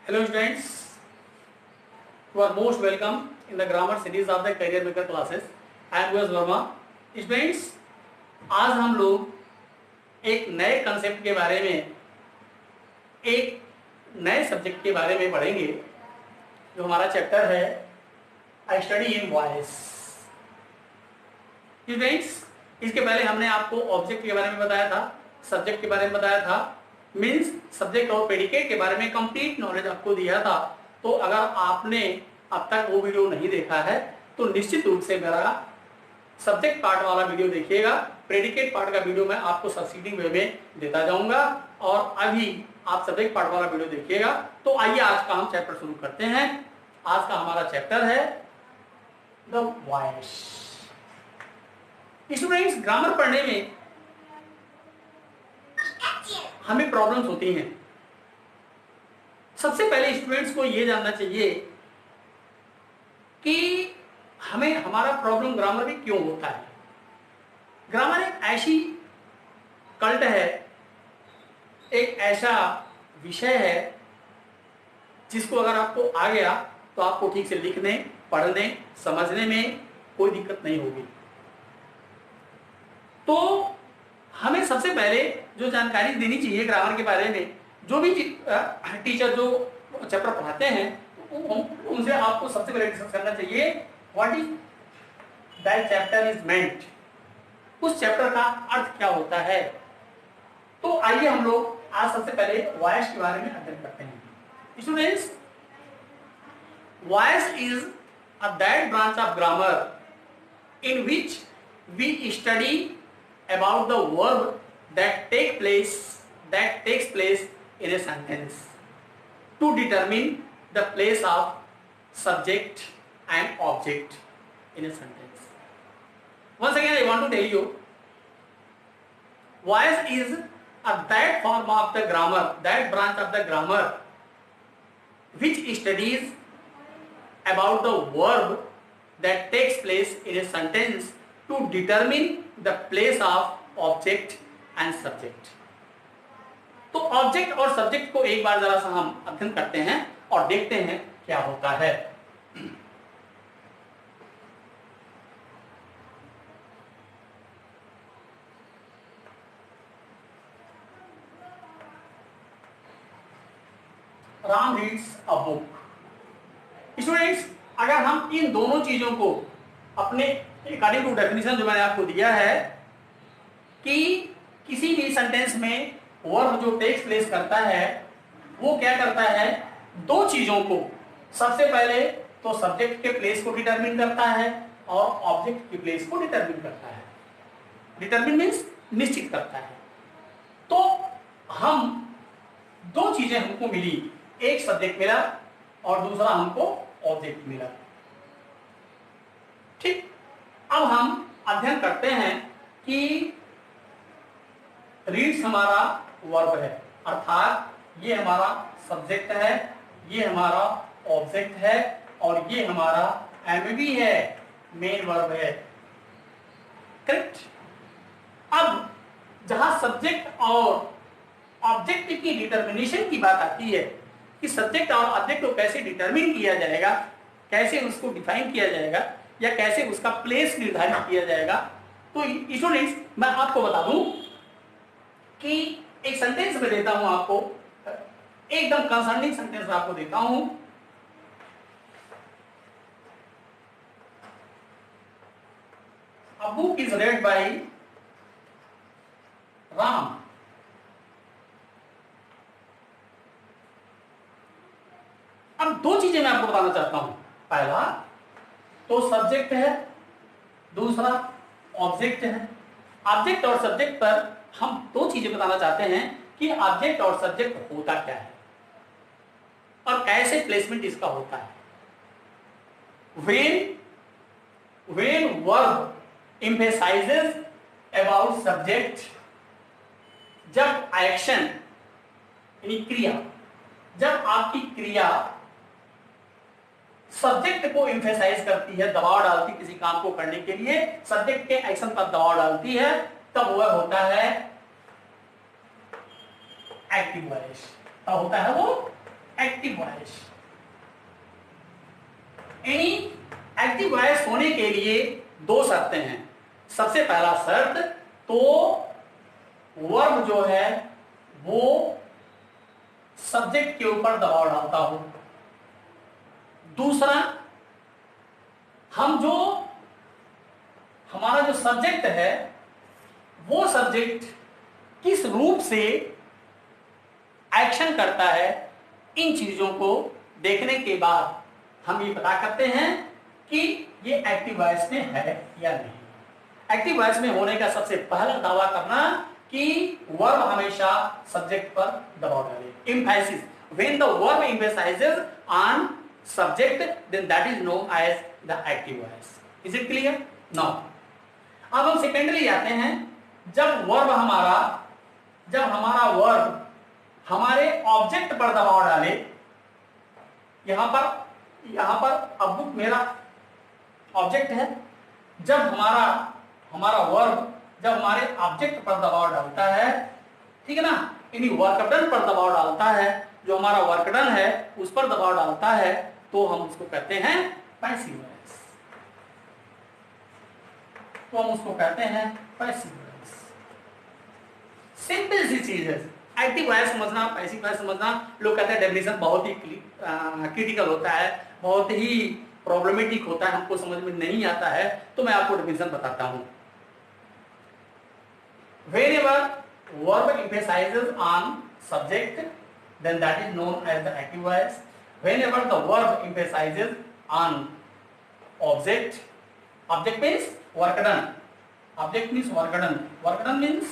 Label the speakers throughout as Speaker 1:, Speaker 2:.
Speaker 1: Hello students, you are most welcome in the grammar series of the career maker classes. I am Yogesh Verma. Students, आज हम लोग एक नए concept के बारे में, एक नए सब्जेक्ट के बारे में पढ़ेंगे जो हमारा चैप्टर है I study in voice. Students, इसके पहले हमने आपको ऑब्जेक्ट के बारे में बताया था, सब्जेक्ट के बारे में बताया था, मीन्स सब्जेक्ट और प्रेडिकेट के बारे में कंप्लीट नॉलेज आपको दिया था। तो अगर आपने अब तक वो वीडियो नहीं देखा है तो निश्चित रूप से मेरा सब्जेक्ट पार्ट वाला वीडियो देखिएगा। प्रेडिकेट पार्ट का वीडियो मैं आपको सक्सीडिंग वे में देता जाऊंगा और अभी आप सब्जेक्ट पार्ट वाला वीडियो देखिएगा। तो आइए आज का हम चैप्टर शुरू करते हैं। आज का हमारा चैप्टर है द वॉइस। स्टूडेंट्स, ग्रामर पढ़ने में हमें प्रॉब्लम्स होती हैं। सबसे पहले स्टूडेंट्स को यह जानना चाहिए कि हमें हमारा प्रॉब्लम ग्रामर में क्यों होता है। ग्रामर एक ऐसी कल्ट है, एक ऐसा विषय है जिसको अगर आपको आ गया तो आपको ठीक से लिखने, पढ़ने, समझने में कोई दिक्कत नहीं होगी। तो हमें सबसे पहले जो जानकारी देनी चाहिए ग्रामर के बारे में, जो भी टीचर जो चैप्टर पढ़ाते हैं उनसे आपको सबसे पहले डिस्कस करना चाहिए what is that chapter is meant. उस चैप्टर का अर्थ क्या होता है। तो आइए हम लोग आज सबसे पहले वॉइस के बारे में अध्ययन करते हैं। Students, voice is a that branch of grammar in which we study about the verb that takes place in a sentence to determine the place of subject and object in a sentence. Once again I want to tell you, voice is that form of the grammar, that branch of the grammar which studies about the verb that takes place in a sentence to determine the place of object and subject. तो object और subject को एक बार जरा सा हम अध्ययन करते हैं और देखते हैं क्या होता है। Ram reads a book. Students, अगर हम इन दोनों चीजों को अपने अकॉर्डिंग टू डेफिनेशन जो मैंने आपको दिया है कि किसी भी सेंटेंस में वर्ब जो टेक्स प्लेस करता है वो क्या करता है, दो चीजों को, सबसे पहले तो सब्जेक्ट के प्लेस को डिटरमिन करता है और ऑब्जेक्ट के प्लेस को डिटरमिन करता है। डिटरमिन मीन्स निश्चित करता है। तो हम दो चीजें हमको मिली, एक सब्जेक्ट मिला और दूसरा हमको ऑब्जेक्ट मिला। ठीक, अब हम अध्ययन करते हैं कि रीड्स हमारा वर्ब है, अर्थात ये हमारा सब्जेक्ट है, ये हमारा ऑब्जेक्ट है और ये हमारा एमवी है, मेन वर्ब है। करेक्ट। अब जहां सब्जेक्ट और ऑब्जेक्ट की डिटर्मिनेशन की बात आती है कि सब्जेक्ट और ऑब्जेक्ट को कैसे डिटरमिन किया जाएगा, कैसे उसको डिफाइन किया जाएगा या कैसे उसका प्लेस निर्धारित किया जाएगा, तो स्टूडेंट्स मैं आपको बता दूं कि एक सेंटेंस में देता हूं आपको, एकदम कंसर्निंग सेंटेंस आपको देता हूं। A book is read by Ram. अब दो चीजें मैं आपको बताना चाहता हूं। पहला तो सब्जेक्ट है, दूसरा ऑब्जेक्ट है। ऑब्जेक्ट और सब्जेक्ट पर हम दो चीजें बताना चाहते हैं कि ऑब्जेक्ट और सब्जेक्ट होता क्या है और कैसे प्लेसमेंट इसका होता है। when verb emphasizes about subject, जब एक्शन यानी क्रिया, जब आपकी क्रिया सब्जेक्ट को एम्फेसाइज करती है, दबाव डालती किसी काम को करने के लिए, सब्जेक्ट के एक्शन पर दबाव डालती है, तब वह होता है एक्टिव वॉइस। तब होता है वो active voice. Any active voice होने के लिए दो शर्तें हैं। सबसे पहला शर्त तो वर्ब जो है वो सब्जेक्ट के ऊपर दबाव डालता हो। दूसरा, हमारा जो सब्जेक्ट है वो सब्जेक्ट किस रूप से एक्शन करता है, इन चीजों को देखने के बाद हम ये पता करते हैं कि ये एक्टिव वॉइस में है या नहीं। एक्टिव वॉइस में होने का सबसे पहला दावा करना कि वर्ब हमेशा सब्जेक्ट पर दबाव डाले। Emphasis, when the verb emphasises on subject then that is known as the active voice. Is it clear? Now अब हम सेकेंडली आते हैं। जब हमारा वर्ब हमारे ऑब्जेक्ट पर दबाव डाले, यहां पर अब बुक मेरा ऑब्जेक्ट है। जब हमारा वर्ब जब हमारे ऑब्जेक्ट पर दबाव डालता है, ठीक है ना, यानी वर्क डन पर दबाव डालता है, जो हमारा वर्क डन है उस पर दबाव डालता है, तो हम उसको कहते हैं पैसिव वॉइस। सिंपल सी चीज है। एक्टिव वॉइस समझना, पैसिव वॉइस समझना, लोग कहते हैं डेफिनेशन बहुत ही क्रिटिकल होता है, बहुत ही प्रॉब्लमेटिक होता है, हमको समझ में नहीं आता है, तो मैं आपको डेफिनेशन बताता हूं। Whenever verb emphasizes on subject, then that is known as the active voice. Whenever the verb emphasizes on object means work done. Object means work done. Work done means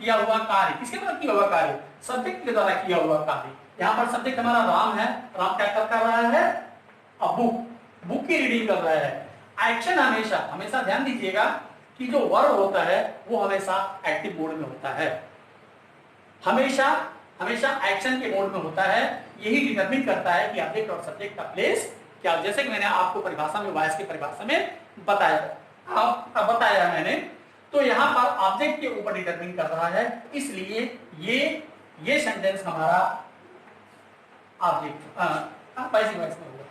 Speaker 1: किया हुआ कार्य। किसके द्वारा किया हुआ कार्य? सब्जेक्ट के द्वारा किया हुआ कार्य। यहाँ पर सब्जेक्ट हमारा राम है। राम क्या कर रहा है? अब बुक की रीडिंग कर रहा है। एक्शन हमेशा ध्यान दीजिएगा कि जो वर्ब होता है वो हमेशा एक्टिव मोड में होता है, हमेशा एक्शन के मोड में होता है। यही डिटरमिन करता है कि ऑब्जेक्ट और सब्जेक्ट का प्लेस क्या। जैसे कि मैंने आपको परिभाषा में, वॉइस की परिभाषा में बताया मैंने, तो यहाँ पर ऑब्जेक्ट के ऊपर डिटरमिन कर रहा है, इसलिए ये सेंटेंस हमारा ऑब्जेक्ट पैसिव वॉइस में होगा।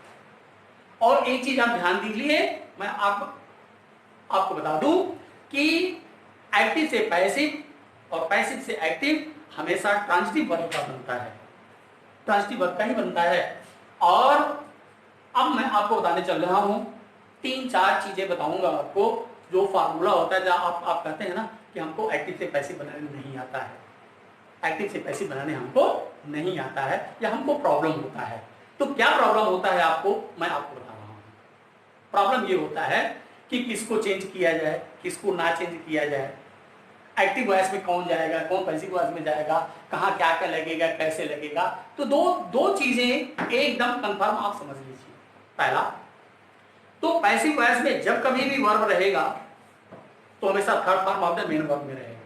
Speaker 1: और एक चीज आप ध्यान दीजिए, मैं आपको बता दूं कि एक्टिव से पैसिव और पैसिव से एक्टिव हमेशा ट्रांजिटिव वर्ब का बनता है, ट्रांजिटिव वर्ब का ही बनता है। और अब मैं आपको बताने चल रहा हूं, 3-4 चीजें बताऊंगा आपको, जो फार्मूला होता है जहां आप कहते हैं ना कि हमको एक्टिव से पैसिव बनाने नहीं आता है, एक्टिव से पैसिव बनाने हमको नहीं आता है या हमको प्रॉब्लम होता है। तो क्या प्रॉब्लम होता है आपको, मैं आपको बता रहा हूं। प्रॉब्लम ये होता है कि किसको चेंज किया जाए, किसको ना चेंज किया जाए, एक्टिव वॉइस में कौन जाएगा, कौन पैसिव वॉइस में जाएगा, कहाँ क्या क्या लगेगा, कैसे लगेगा। तो दो चीजें एकदम कंफर्म आप समझ लीजिए। पहला तो पैसिव वॉइस में जब कभी भी वर्ब रहेगा तो हमेशा third form of the main verb में रहेगा,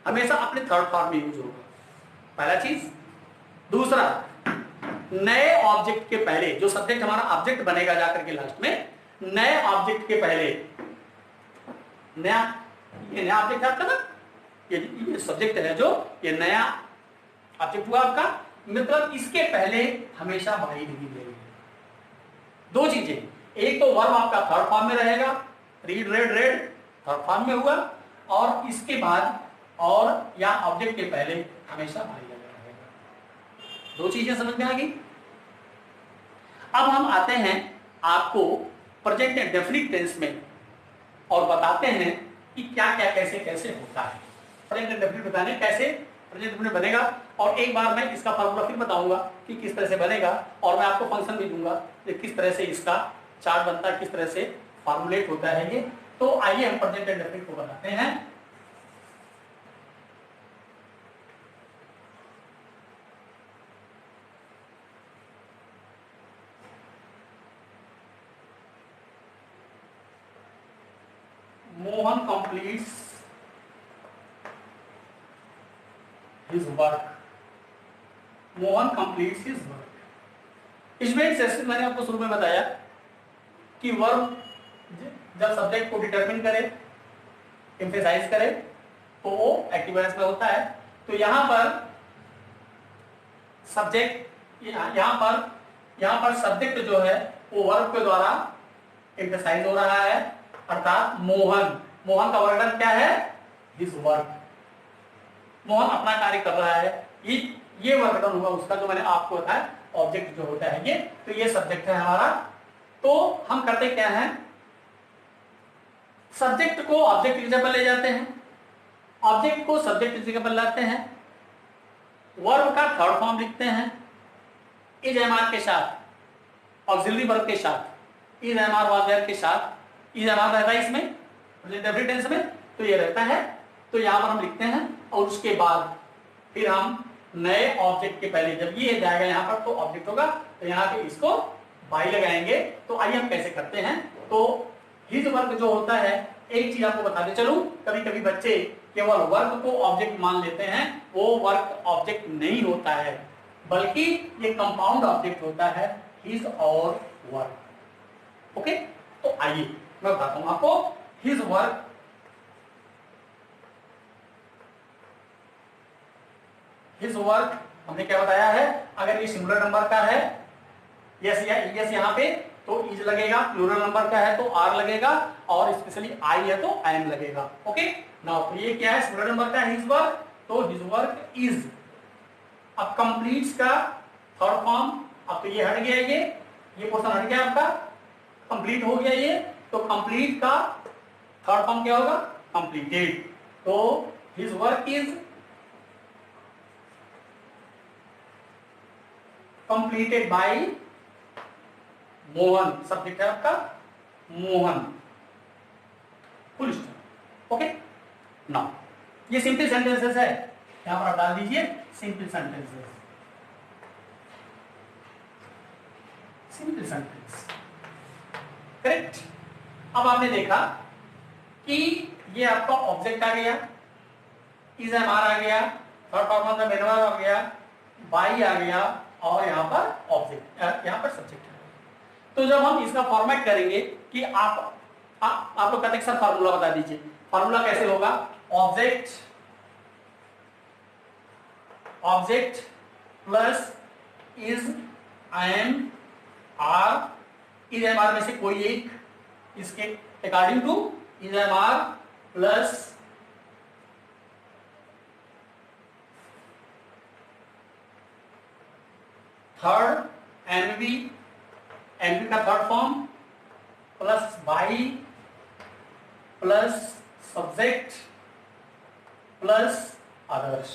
Speaker 1: हमेशा अपने थर्ड फॉर्म में यूज होगा, पहला चीज। दूसरा, नए ऑब्जेक्ट के पहले, जो सब्जेक्ट हमारा ऑब्जेक्ट बनेगा जाकर के लास्ट में, नए ऑब्जेक्ट के पहले, ये नया ऑब्जेक्ट है आपका ना, ये सब्जेक्ट है, जो ये नया ऑब्जेक्ट हुआ आपका, मतलब इसके पहले हमेशा वाई नहीं रहेगी। दो चीजें, एक तो वर्ब आपका थर्ड फॉर्म में रहेगा, read red red third form में हुआ, और इसके बाद और या ऑब्जेक्ट के पहले हमेशा वाई लगा रहेगा। दो चीजें समझ में आ गई। अब हम आते हैं आपको प्रेजेंट डेफिनिट टेंस में और बताते हैं कि क्या क्या कैसे कैसे होता है। प्रेजेंट डेफिनिट बताने कैसे प्रेजेंट डेफिनिट बनेगा, और एक बार मैं इसका फार्मूला फिर बताऊंगा कि किस तरह से बनेगा, और मैं आपको फंक्शन भी दूंगा कि किस तरह से इसका चार्ट बनता है, किस तरह से फॉर्मुलेट होता है ये। तो आइए हम प्रेजेंट डेफिनिट को बताते हैं। Mohan completes his work. Mohan completes his work. इसमें जैसे मैंने आपको शुरू में बताया कि वर्ब जब सब्जेक्ट को डिटरमिन करे, एम्फेसाइज करे, तो वो एक्टिव वॉइस में होता है। तो यहां पर सब्जेक्ट यहाँ पर सब्जेक्ट जो है वो वर्ब के द्वारा एम्फसाइज हो रहा है, अर्थात मोहन। मोहन का वर्णन क्या है? His work. मोहन अपना कार्य कर रहा है, ये वर्णन हुआ उसका, जो मैंने आपको बताया ऑब्जेक्ट जो होता है ये, तो ये सब्जेक्ट है हमारा। तो हम करते क्या है, सब्जेक्ट को ऑब्जेक्ट की जगह पर ले जाते हैं, ऑब्जेक्ट को सब्जेक्ट की जगह पर लाते हैं, वर्ब का थर्ड फॉर्म लिखते हैं इज एम आर के साथ, ऑक्सिलरी वर्ब के साथ, is am are was were के साथ, इज एम आर रहता है इसमें प्रेजेंट टेंस में, तो ये रहता है। तो यहां पर हम लिखते हैं और उसके बाद फिर हम नए ऑब्जेक्ट के पहले जब ये जाएगा यहां पर तो ऑब्जेक्ट होगा, तो यहां पे इसको बाई लगाएंगे। तो आइए हम कैसे करते हैं। तो हिज वर्क जो होता है, एक चीज आपको बताते चलूं, कभी कभी बच्चे केवल वर्क को ऑब्जेक्ट मान लेते हैं, वो वर्क ऑब्जेक्ट नहीं होता है, बल्कि ये कंपाउंड ऑब्जेक्ट होता है, हिज और वर्क। ओके, तो आइए मैं बताता हूं आपको। हिज वर्क, हिज वर्क हमने क्या बताया है, अगर ये सिंगुलर नंबर का है, यस या यस यहाँ पे तो इज लगेगा, प्लूरल नंबर का है तो आर लगेगा, और स्पेशली आई है तो एम लगेगा। ओके नाउ, तो ये क्या है, सिंगुलर नंबर का हिज वर्क, तो हिज वर्क इज। अब कंप्लीट्स का थर्ड फॉर्म, अब तो ये हट गया, ये पोर्शन हट गया आपका, कंप्लीट हो गया ये, तो कंप्लीट का थर्ड फॉर्म क्या होगा, कंप्लीटेड। तो his work is completed by Mohan, subject है आपका Mohan, full stop. Okay now, ये सिंपल सेंटेंसेस है, यहां पर आप डाल दीजिए simple sentences, simple sentence, correct. अब आपने देखा कि ये आपका ऑब्जेक्ट आ गया, इज एम आर आ गया, third form of the main verb आ गया, बाई आ गया, और यहां पर ऑब्जेक्ट, यहां पर सब्जेक्ट है। तो जब हम इसका फॉर्मेट करेंगे कि आप लोग कहते हैं सर फार्मूला बता दीजिए, फार्मूला कैसे होगा, object, object plus is am are, is am are में से कोई एक, इसके according to is am are plus third MV, MV का third form plus by plus subject plus others.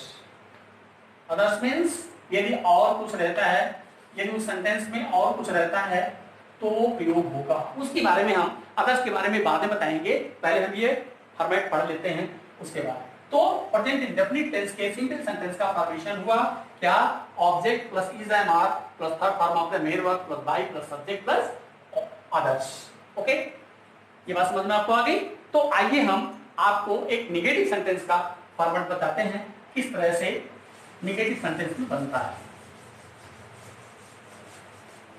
Speaker 1: Others means यदि और कुछ रहता है, यदि उस सेंटेंस में और कुछ रहता है तो वो प्रयोग होगा, उसके बारे में हम अदर्स के बारे में बाद में बताएंगे, पहले हम ये फॉर्मेट पढ़ लेते हैं उसके बाद। तो प्रेजेंट इंडेफिनिट टेंस के सिंपल सेंटेंस का फॉर्मेशन हुआ क्या, object plus is am are plus third form of the main verb plus by plus subject plus others. Okay, ये बात समझ में आपको आ गई। तो आइए हम आपको एक नेगेटिव सेंटेंस का फॉर्मेट बताते हैं, किस तरह से नेगेटिव सेंटेंस में बनता है।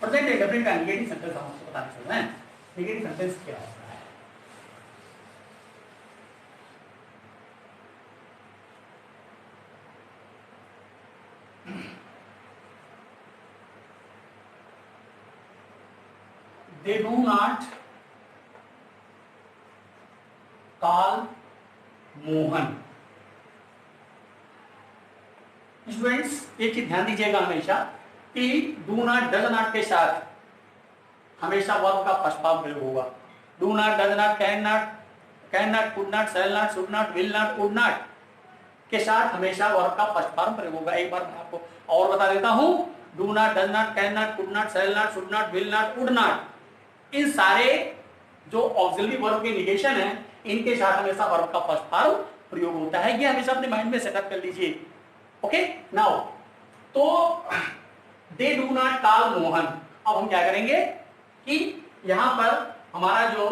Speaker 1: प्रेजेंट इंडेफिनिट का नेगेटिव सेंटेंस हम आपको बताने चल रहे हैं, नेगेटिव सेंटेंस क्या होता है। They do not call Mohan. Students एक चीज ध्यान दीजिएगा हमेशा कि डू नॉट डज नॉट के साथ हमेशा वर्ब का फर्स्ट फॉर्म प्रयोग होगा। Do not, does not, cannot, could not, shall not, should not, will not, would not के साथ हमेशा वर्ब का फर्स्ट फॉर्म प्रयोग होगा। एक बार मैं आपको और बता देता हूं, do not, does not, cannot, could not, shall not, should not, will not, would not, इन सारे जो ऑक्सिलरी वर्ब के निगेशन है, इनके साथ हमेशा वर्ब का फर्स्ट फॉर्म प्रयोग होता है। ये हमेशा अपने माइंड में सेटअप कर लीजिए। ओके नाउ, तो they do not call Mohan. अब हम क्या करेंगे कि यहां पर हमारा जो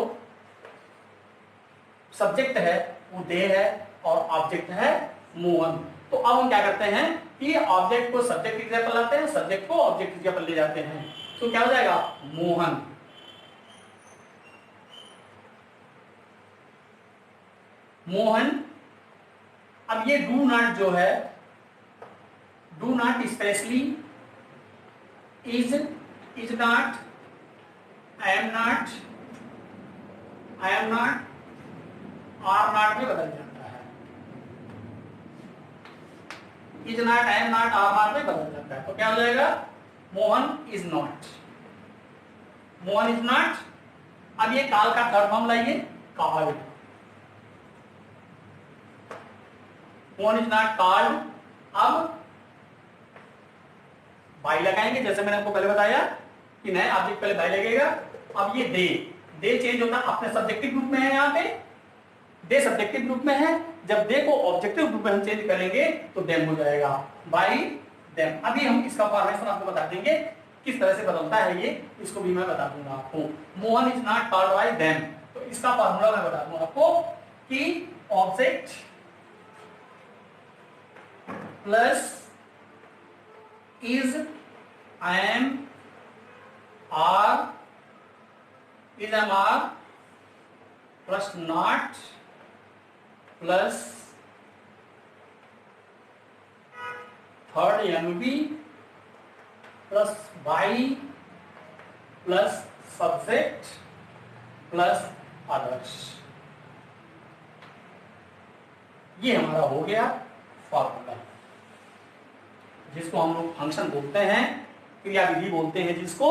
Speaker 1: सब्जेक्ट है वो दे है और ऑब्जेक्ट है मोहन। तो अब हम क्या करते हैं कि ऑब्जेक्ट को सब्जेक्ट की जगह पर लाते हैं, सब्जेक्ट को ऑब्जेक्ट की जगह पर ले जाते हैं, तो क्या हो जाएगा, मोहन। मोहन। अब ये डू नॉट जो है, do not specially is not, am not, are not में बदल जाता है। Is not, am not, are not में बदल जाता है। तो क्या हो जाएगा? Mohan is not, Mohan is not. अब ये काल का थर्ड फॉर्म लाइए, called. Mohan is not called. अब बाई लगाएंगे, जैसे मैंने आपको पहले बताया कि नए ऑब्जेक्ट पहले बाई लगेगा। अब ये दे चेंज होता है, अपने सब्जेक्टिव ग्रुप में है, यहाँ पे दे सब्जेक्टिव ग्रुप में है। जब दे को ऑब्जेक्टिव ग्रुप में हम चेंज करेंगे तो देम हो जाएगा, बाई देम। अभी हम इसका फॉर्मेशन आपको बता देंगे किस तरह से बदलता है ये, इसको भी मैं बता दूंगा आपको। Mohan is not called by them, तो इसका फॉर्मूला मैं बता दूंगा आपको कि object plus is, am, are, is, am, are plus not plus third MB plus by plus subject plus others। ये हमारा हो गया फॉर्मूला, जिसको हम लोग फंक्शन बोलते हैं, क्रियाविधि बोलते हैं जिसको।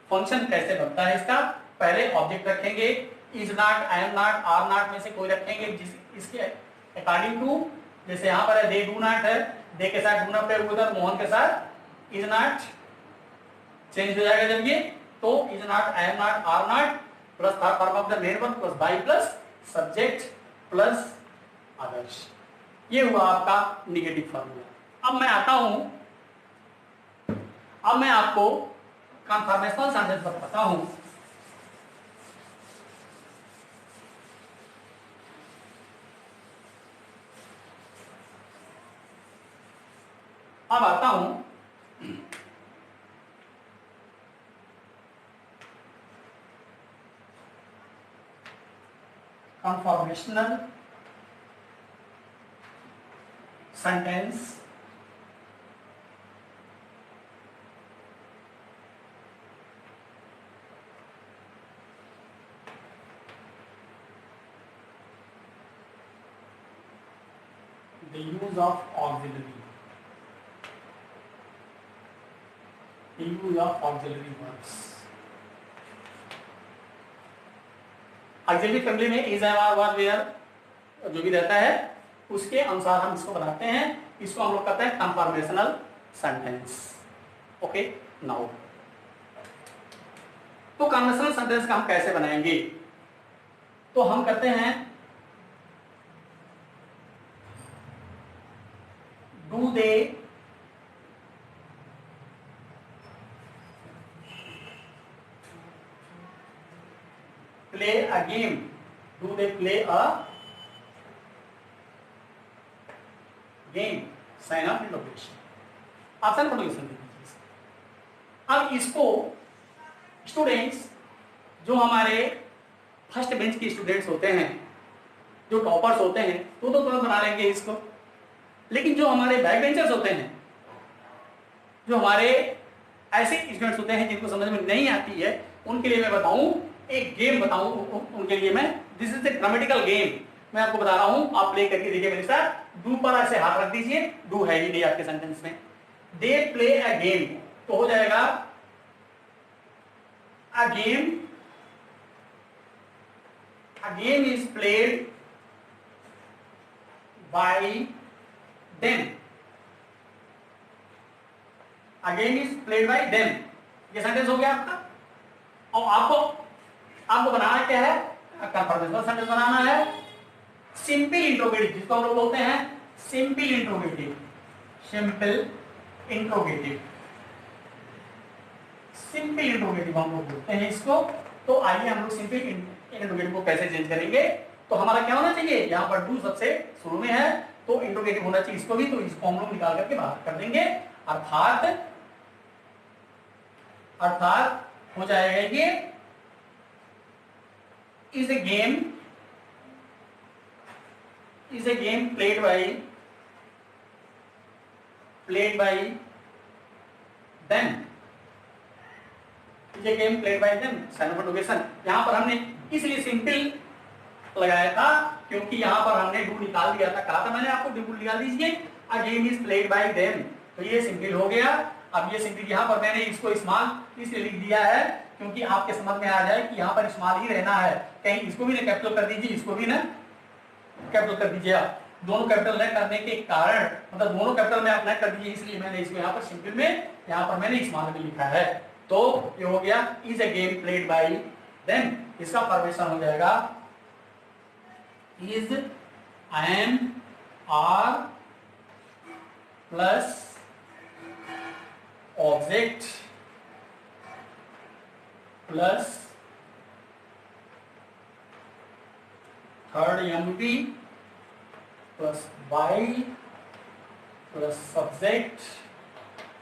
Speaker 1: फंक्शन कैसे बनता है इसका? पहले ऑब्जेक्ट रखेंगे, is not, I am not, are not में से कोई रखेंगे जिस इसके अकॉर्डिंग टू, जैसे यहाँ पर है दे डू नॉट है, दे के साथ डू नॉट है, उधर मोहन के साथ इज नॉट चेंज हो जाएगा जब ये, तो is not, I am not, are not plus third form of the main verb plus by plus subject plus others. ये हुआ आपका निगेटिव फॉर्मूला। अब मैं आता हूं, अब मैं आपको कन्फर्मेशनल सेंटेंस बताता हूं। अब आता हूं confirmational sentence the use of auxiliary, the use of auxiliary verbs। Auxiliary family में is, am, are, were, where जो भी रहता है उसके अनुसार हम इसको बनाते हैं। इसको हम लोग कहते हैं कन्फर्मेशनल सेंटेंस। ओके, नाउ तो कन्फर्मेशनल सेंटेंस का हम कैसे बनाएंगे? तो हम करते हैं do they play a game, do they play a game, sign of interrogation, option production दीजिए। अब इसको स्टूडेंट्स जो हमारे फर्स्ट बेंच के स्टूडेंट्स होते हैं, जो टॉपर्स होते हैं, तो तुरंत बना लेंगे इसको। लेकिन जो हमारे बैक बेंचर्स होते हैं, जो हमारे ऐसे स्टूडेंट्स होते हैं जिनको समझ में नहीं आती है, उनके लिए मैं बताऊं, एक गेम बताऊं उनके लिए मैं। This is the grammatical game, मैं आपको बता रहा हूं, आप प्ले करके देखिए मेरे साथ। डू पर ऐसे हाथ रख दीजिए, डू है ही नहीं आपके सेंटेंस में। दे प्ले अ गेम, तो हो जाएगा a game, a game is played by them, a game is played by them. ये सेंटेंस हो गया आपका। और आपको बनाना क्या है? कन्फर्मेशनल सेंटेंस बनाना है। सिंपल इंट्रोगेटिव, जिसको हम लोग बोलते हैं simple interrogative, simple interrogative, simple interrogative हम लोग बोलते हैं इसको। तो आइए हम लोग सिंपल इंट्रोगेटिव को कैसे चेंज करेंगे। तो हमारा क्या होना चाहिए? यहाँ पर डू सबसे शुरू में है, तो इंट्रोगेटिव होना चाहिए इसको भी, तो इसको हम लोग निकाल करके बाहर कर देंगे। अर्थात हो जाएगा ये is a game played by them, is a game played by them, sign of interrogation. यहाँ पर हमने इसलिए सिंपल लगाया था क्योंकि यहाँ पर हमने डू निकाल दिया था, कहा था मैंने आपको डू निकाल दीजिए, a game is played by them, तो ये सिंपल हो गया। अब ये सिंपल यहाँ पर मैंने इसको स्मॉल इसलिए लिख दिया है क्योंकि आपके समझ में आ जाए कि यहाँ पर स्मॉल ही रहना है, कहीं इसको भी ना कैपिटल कर दीजिए, इसको भी ना कैपिटल कर दीजिए। आप दोनों कैपिटल न करने के कारण, मतलब दोनों कैपिटल में आप न कर दीजिए, इसलिए मैंने इसको यहाँ पर सिंपल में, यहाँ पर मैंने स्मॉल में लिखा है। तो ये हो गया is a game played by them, इसका फॉर्मेशन हो जाएगा is am are plus object plus third MP plus by plus subject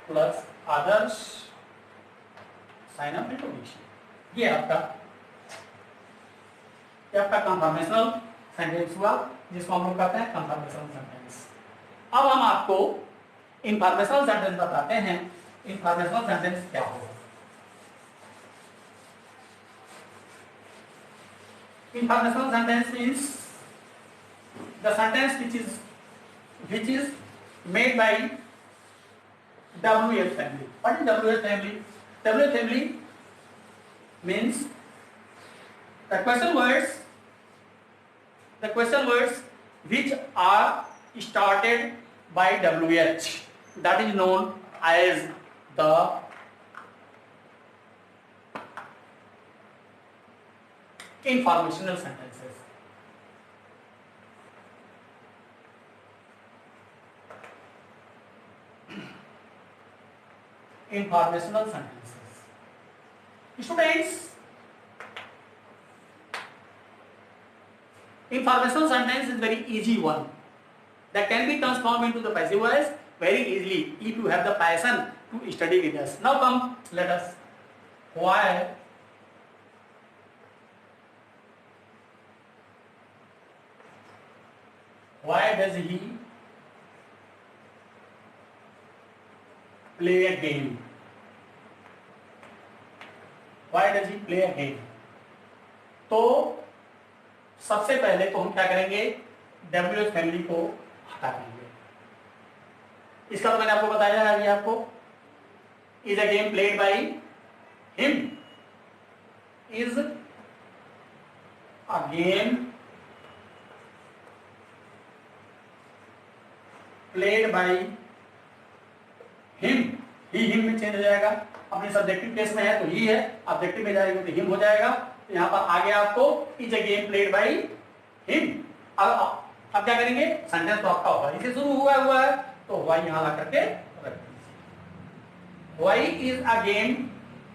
Speaker 1: plus others, sign of interrogation. ये आपका कंफर्मेशनल सेंटेंस हुआ, जिसको हम लोग कहते हैं कंफर्मेशनल सेंटेंस। अब हम आपको इंफॉर्मेशनल सेंटेंस बताते हैं। इंफॉर्मेशनल सेंटेंस क्या होगा? Informational sentence means the sentence which is made by WH family. What is WH family? WH family means the question words which are started by WH, that is known as the informational sentences. Informational sentences. Students, informational sentence is very easy one that can be transformed into the passive voice very easily if you have the passion to study with us. Now come, let us. Why does he play a game? Why does he play a game? तो सबसे पहले तो हम क्या करेंगे, WH family को हटा देंगे। इसका तो मैंने आपको बताया है अभी आपको, is a game played by him, is a game played by him. He him में चेंज हो जाएगा, अपने सब्जेक्टिव केस में है तो ही है, ऑब्जेक्टिव में जाएगा तो हिम हो जाएगा। तो यहाँ पर आगे आपको is a game played by him. अब क्या करेंगे, सेंटेंस तो आपका होगा इसे शुरू हुआ है तो वाई यहाँ ला करके रख दीजिए। Why is a game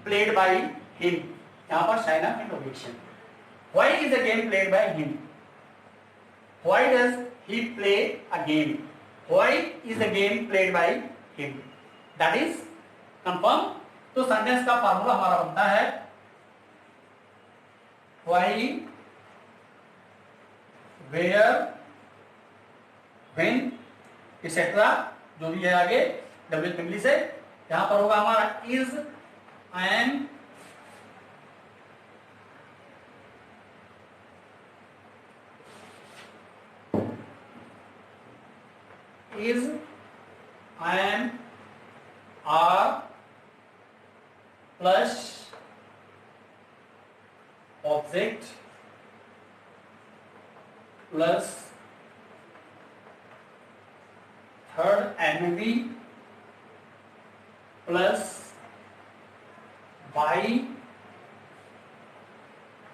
Speaker 1: played by him, यहाँ पर sign of interrogation. Why is a game played by him. Why does he play a game? Why is the game played by him? That is confirm। तो sentence का formula हमारा बनता है why, where, when, etc. जो भी है आगे WH family से, यहां पर होगा हमारा is, am, is, am, are plus object plus third NV plus by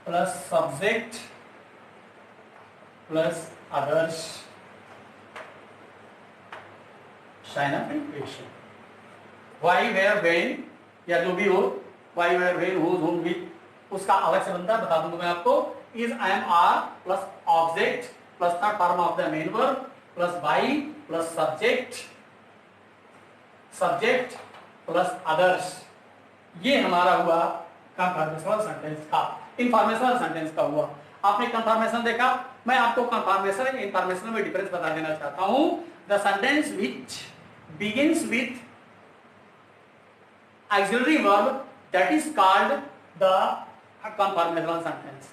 Speaker 1: plus subject plus others, sign of interrogation. Why where when या जो भी हो, why where when whose whom with, उसका अलग से बनता है, बता दूंगा मैं आपको। Is, I am, are plus object plus third form of the main verb plus by plus subject plus others. ये हमारा हुआ कंफर्मेशनल सेंटेंस का, इंफॉर्मेशनल सेंटेंस का हुआ। आपने कंफर्मेशन देखा, मैं आपको कंफर्मेशन और इंफॉर्मेशन में डिफरेंस बता देना चाहता हूं। The sentence which begins with auxiliary verb that is called the conformational sentence.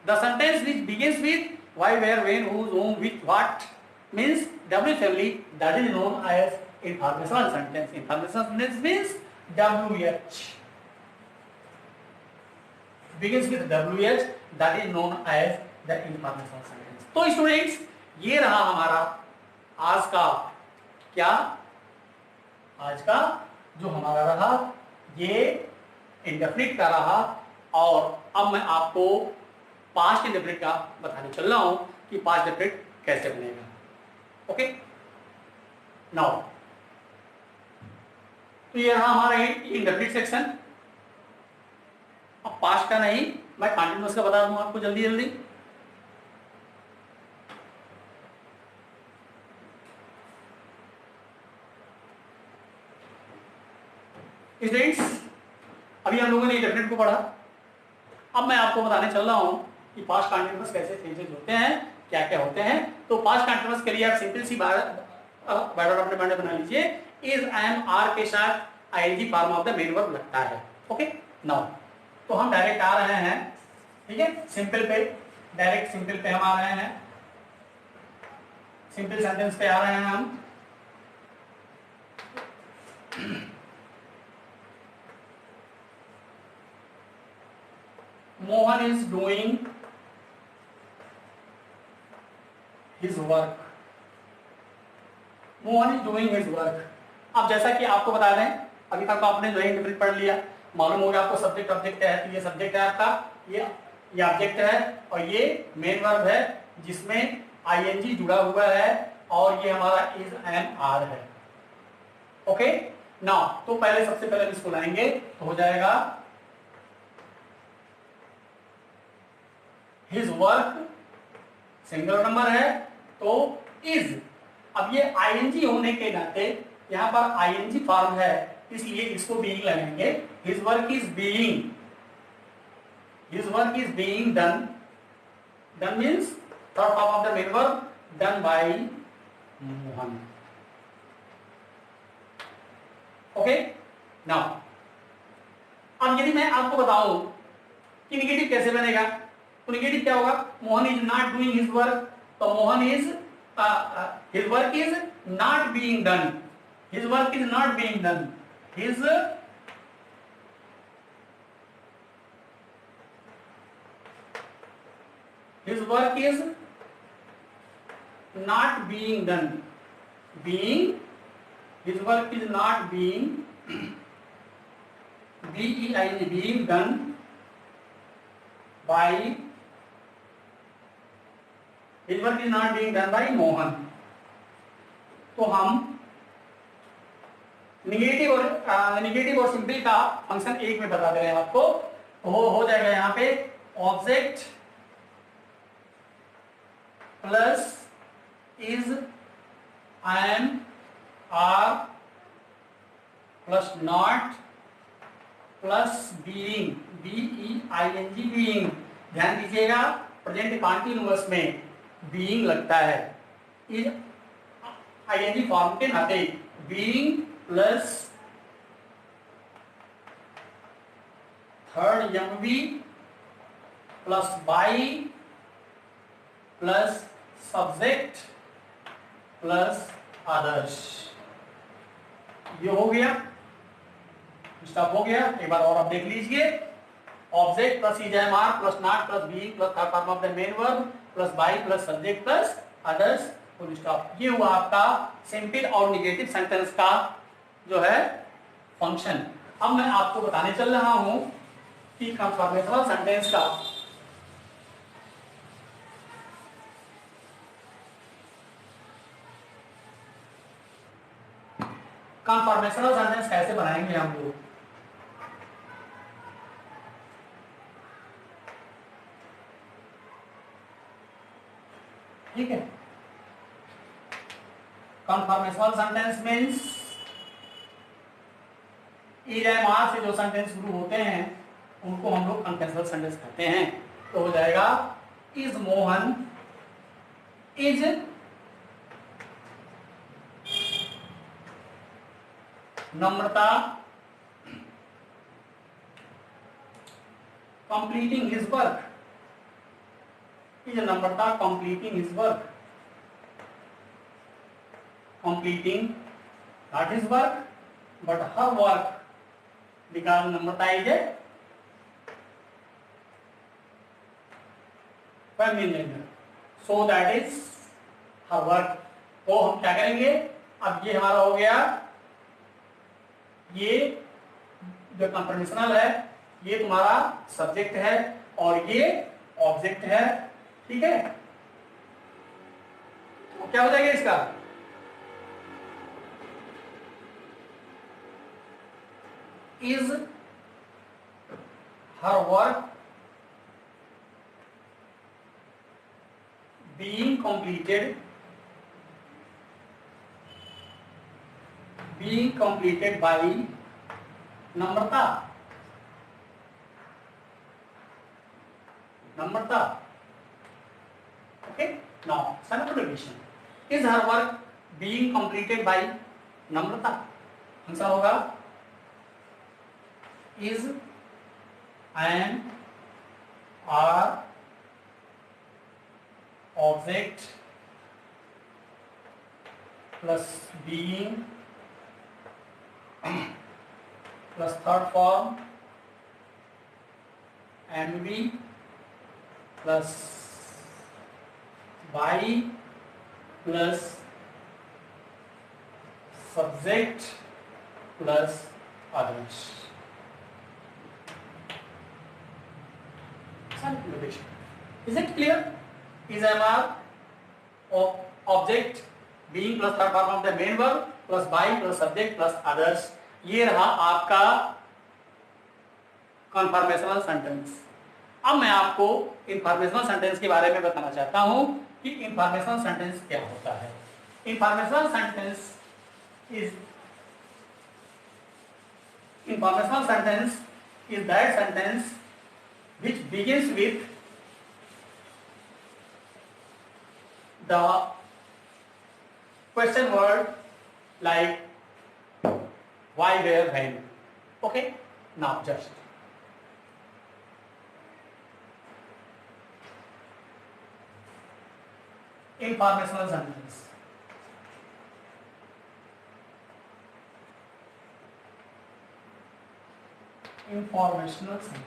Speaker 1: The sentence which begins with why, where, when, whose, whom, which, what means WH only, that is known as informational sentence. Informational sentence means WH. Begins with WH, that is known as the informational sentence. तो students, ये रहा हमारा आज का क्या, आज का जो हमारा रहा ये इंडेफिनिट का रहा, और अब मैं आपको पास्ट इंडेफिनिट का बताने चल रहा हूं कि पास्ट इंडेफिनिट कैसे बनेगा. ओके, नाउ तो ये रहा हमारा इंडेफिनिट सेक्शन. अब पास्ट का नहीं, मैं कंटिन्यूअस का बता दूंगा आपको जल्दी जल्दी. स्टूडेंट्स, अभी हम लोगों ने इंडेफिनिट को पढ़ा. अब मैं आपको बताने चल रहा हूं कि पास्ट कंटिन्यूअस कैसे चेंजेस होते हैं, क्या क्या होते हैं. तो पास्ट कंटिन्यूअस के लिए आप सिंपल सी बायोडाटा अपने पढ़ने बना लीजिए. इज, एम, आर के साथ ING form of the main verb लगता है. ओके, नाउ तो हम डायरेक्ट आ रहे हैं, ठीक है, सिंपल पे, डायरेक्ट सिंपल पे हम आ रहे हैं, सिंपल सेंटेंस पे आ रहे हैं हम. Mohan is doing his work. Mohan is doing his work. अब जैसा कि आपको बता दें, अभी तक आपने जो है इंडेफिनिट पढ़ लिया, मालूम हो गया आपको सब्जेक्ट ऑब्जेक्ट है. तो ये सब्जेक्ट है आपका, ये ऑब्जेक्ट है, और ये मेन वर्ब है जिसमें आईएनजी जुड़ा हुआ है, और ये हमारा इज, एम, आर है. ओके, नाउ तो पहले सबसे पहले हम इसको लाएंगे तो हो जाएगा हिज वर्क, सिंगुलर नंबर है तो इज. अब ये आईएनजी होने के नाते यहां पर आईएनजी फॉर्म है, इसलिए इसको बीइंग लगाएंगे. His work is being, his work is being done. Done means third form of the main verb, done by Mohan. Okay, now अब यदि मैं आपको बताऊं कि निगेटिव कैसे बनेगा, तो निगेटिव क्या होगा, Mohan is not doing his work. तो Mohan is, his work is not being done. His work is not being done. His work is not being done. His work is not being being done by, his work is not being done by Mohan. तो हम negative और simple का function एक में बता दे रहे हैं आपको. हो जाएगा यहां पे object plus is, am, are plus not plus being, B E I N G being. ध्यान दीजिएगा प्रेजेंट कॉन्टिन्यूअस में बीइंग लगता है, इज आईएनजी फॉर्म के नाते. Being plus third MV plus by plus subject plus others. ये हो गया, स्टॉप हो गया. एक बार और आप देख लीजिए, object plus is, am, are plus not plus being plus third form of the main verb plus by plus subject plus others, full stop. ये हुआ आपका सिंपल और निगेटिव सेंटेंस का जो है फंक्शन. अब मैं आपको बताने चल रहा हूं कि कंफर्मेशनल सेंटेंस का कैसे बनाएंगे हम लोग. ठीक है, confirmational sentence means is, am, are से जो सेंटेंस शुरू होते हैं उनको हम लोग कंफर्मेशनल सेंटेंस कहते हैं. तो हो जाएगा is Mohan is Namrata completing his work. Is Namrata completing his work? Completing not his work but her work, because Namrata is a feminine gender, so that is her work. तो हम क्या करेंगे, अब ये हमारा हो गया, ये जो कंफर्मेशनल है ये तुम्हारा सब्जेक्ट है और ये ऑब्जेक्ट है, ठीक है। तो क्या हो जाएगा इसका, is her work being completed by Namrata. Okay, now second condition, is her work being completed by Namrata? Answer होगा is an or object plus being plus third form MB plus by plus subject plus others. Is it clear? Is MR object being plus third form of the main verb plus by plus subject plus others. ये रहा आपका conformational sentence. अब मैं आपको informational sentence के बारे में बताना चाहता हूं कि इंफॉर्मेशनल सेंटेंस क्या होता है। Informational sentence is that sentence which begins with the question word like why, where, when. Okay, now just informational sentence. Informational sentence.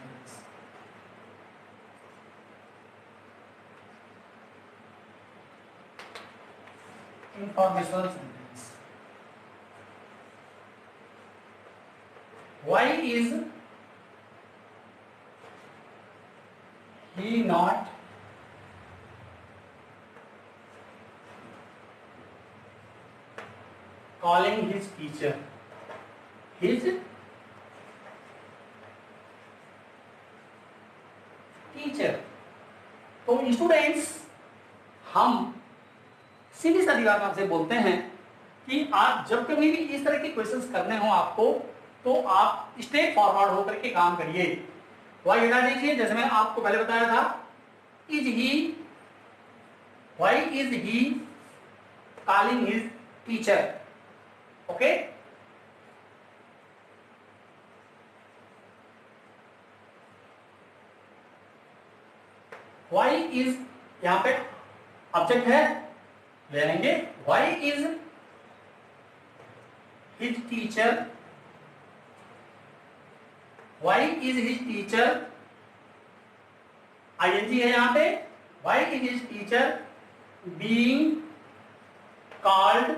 Speaker 1: Informational sentence. Why is he not calling his teacher? His teacher. तो students, हम सीधी सादी बात आपसे बोलते हैं कि आप जब कभी भी इस तरह के क्वेश्चंस करने हो आपको, तो आप स्ट्रेट फॉरवर्ड होकर के काम करिए। वाई बता दीजिए, जैसे मैंने आपको पहले बताया था, is he, why is he calling his teacher. Okay, why is, यहां पे ऑब्जेक्ट है, ले लेंगे why is his teacher, why is his teacher, I N G है यहां पे, why is his teacher being called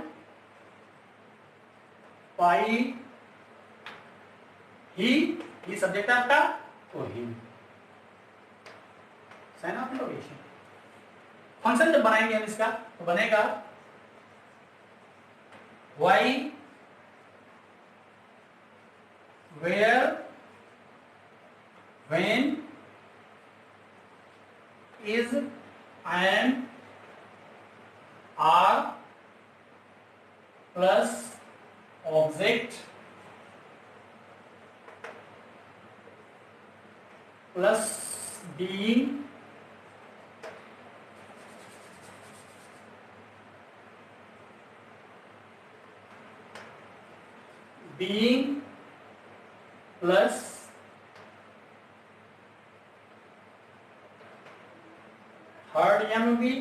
Speaker 1: by he subject है आपका, तो ही साइन ऑफ इंटरोगेशन। फंक्शन जब बनाएंगे हम इसका तो बनेगा why, where, when, is and are plus object plus being being plus third MV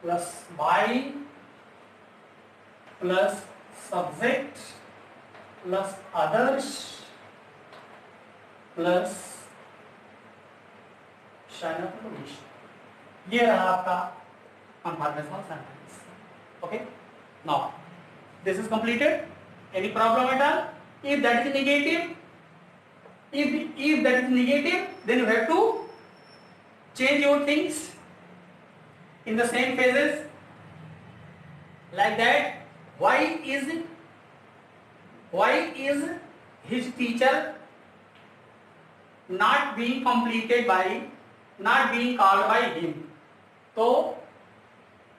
Speaker 1: plus by plus subject plus others plus ये रहा आपका conformational sentence. Okay, now this is completed. Any problem at all? If that is negative, if that is negative, then you have to change your things in the same phases, like that. Why is his teacher not being completed by, not being called by him? So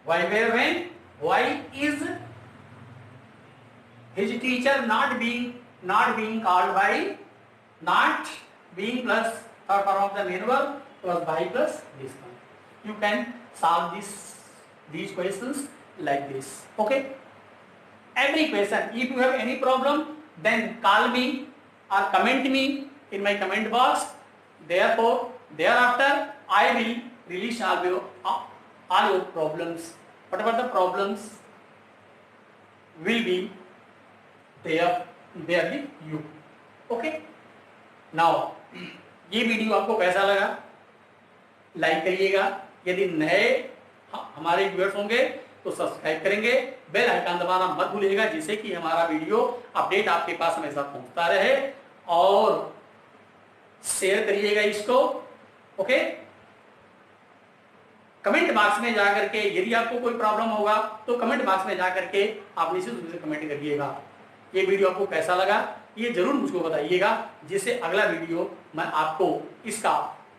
Speaker 1: why, where, when? Why is his teacher not being called by, not being plus third form of the main verb plus by plus this one. You can solve these questions like this. Okay, every question, if you have any problem, then call me or comment me in my comment box. Therefore, thereafter I will release all your problems. Whatever the problems will be there with you. Okay, now ये video आपको कैसा लगा? Like करिएगा. यदि नए हमारे viewers होंगे तो सब्सक्राइब करेंगे. बेल आइकन दबाना मत भूलिएगा, जिससे कि हमारा वीडियो अपडेट आपके पास हमेशा पहुंचता रहे. और शेयर करिएगा इसको. ओके, कमेंट बॉक्स में जाकर के यदि आपको कोई प्रॉब्लम होगा तो कमेंट बॉक्स में जाकर के आप निश्चित रूप से कमेंट करिएगा. ये वीडियो आपको कैसा लगा ये जरूर मुझको बताइएगा, जिससे अगला वीडियो मैं आपको इसका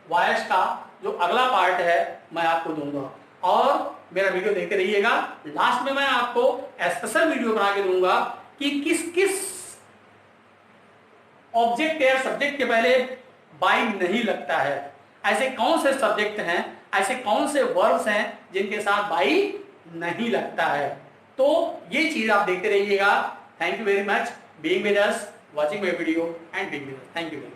Speaker 1: वॉइस का जो अगला पार्ट है मैं आपको दूंगा. और मेरा वीडियो देखते रहिएगा. लास्ट में मैं आपको स्पेशल वीडियो बना के दूंगा कि किस किस ऑब्जेक्ट या सब्जेक्ट के पहले बाई नहीं लगता है. ऐसे कौन से सब्जेक्ट हैं, ऐसे कौन से वर्ब्स हैं जिनके साथ बाई नहीं लगता है. तो ये चीज आप देखते रहिएगा. Thank you very much being with us, watching my video and being with us. Thank you very much.